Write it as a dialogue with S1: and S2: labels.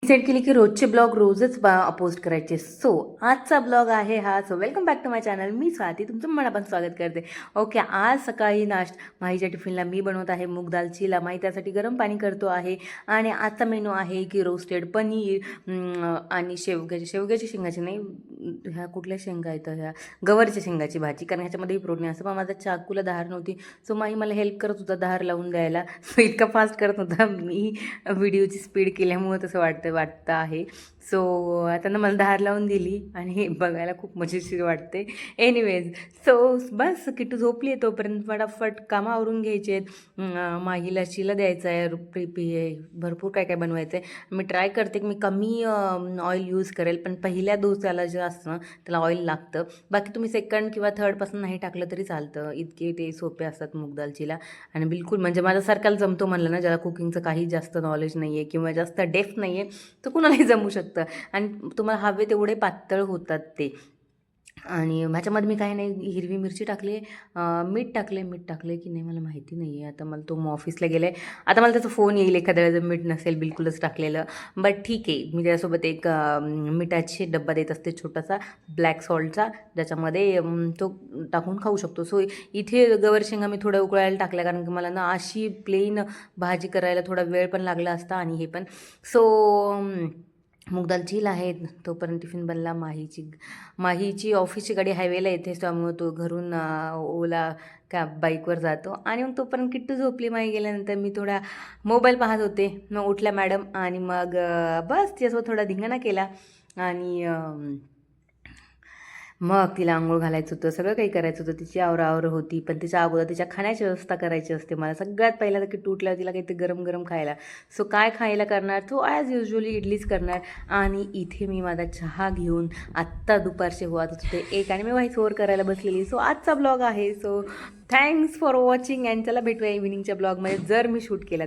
S1: Decide केली की रोजचे ब्लॉग रोजच पोस्ट करायचे. सो आजचा ब्लॉग आहे हा. So welcome back to my channel. मी स्वाती तुमचं मनापासून स्वागत करते. ओके, आज सकाळी माहीच्या टिफिनला मी बनवत आहे मूग दाल चिला. माही त्यासाठी गरम पाणी करतो आहे. आणि आजचा मेनू आहे की रोस्टेड पनीर आणि शेवग्याची शेंगाची नाही, ह्या कुठल्या शेंगा आहेत, ह्या गवारच्या शेंगाची भाजी, कारण ह्याच्यामध्येही प्रोटीन असतं. पण माझ्या चाकूला धार नव्हती, सो माही मला हेल्प करत होता धार लावून द्यायला. सो इतका फास्ट करत होता, मी व्हिडिओची स्पीड केल्यामुळं तसं वाटतं आहे. सो त्यांना मला धार लावून दिली आणि हे बघायला खूप मजेशीर वाटते. एनिवेज, सो बस किट्टू झोपली आहे, तोपर्यंत फटाफट कामं आवरून घ्यायचे आहेत. माहीला चिला द्यायचा आहे, भरपूर काय काय बनवायचं आहे. मी ट्राय करते की मी कमी ऑइल यूज करेल, पण पहिल्या डोसाला जे असतं ना त्याला ऑइल लागतं. बाकी तुम्ही सेकंड किंवा थर्डपासून नाही टाकलं तरी चालतं, इतके ते सोपे असतात मूग दाल चिला. आणि बिलकुल म्हणजे माझ्यासारख्याला जमतो म्हणलं ना, ज्याला कुकिंगचं काही जास्त नॉलेज नाही आहे किंवा जास्त डेफ नाही आहे, तर कुणालाही जमू शकतं. आणि तुम्हाला हवे तेवढे पातळ होतात ते. आणि ह्याच्यामध्ये मी काही नाही, हिरवी मिरची टाकली, मीठ टाकले की नाही मला माहिती नाही आहे. आता मला तो ऑफिसला गेला आहे, आता मला त्याचा फोन येईल एखाद्या वेळेस मीठ नसेल बिलकुलच टाकलेलं. बट ठीक आहे, मी त्याच्यासोबत एक मिठाची डब्बा देत असते छोटासा, ब्लॅक सॉल्टचा, ज्याच्यामध्ये तो टाकून खाऊ शकतो. सो इथे गवारशेंगा मी थोड्या उकळायला टाकल्या, कारण की मला ना अशी प्लेन भाजी करायला थोडा वेळ पण लागला असता आणि हे पण. सो मूग दाल चिला आहे. तोपर्यंत टिफिन बनला. माहीची ऑफिसची गाडी हायवेला येते, त्यामुळे तो घरून ओला बाईकवर जातो. आणि मग तोपर्यंत किट्टू झोपली. माही गेल्यानंतर मी थोडा मोबाईल पाहत होते. मग उठल्या मॅडम आणि मग बस तिच्यासोबत थोडा धिंगाणा केला. आणि मग तिला अंघोळ घालायचं होतं, सगळं काही करायचं होतं. तिची आवराआवर होती, पण तिच्या अगोदर तिच्या खाण्याची व्यवस्था करायची असते मला. सगळ्यात पहिला तर की तुटल्यावर तिला काहीतरी गरम गरम खायला. सो काय खायला करणार, तो ॲज युजली इडलीच करणार. आणि इथे मी माझा चहा घेऊन आत्ता दुपारचे वाजत होते 1 आणि मी व्हॉइस ओव्हर करायला बसलेली. सो आजचा ब्लॉग आहे. So thanks for watching, and चला भेटूया इव्हिनिंगच्या ब्लॉगमध्ये, जर मी शूट केला.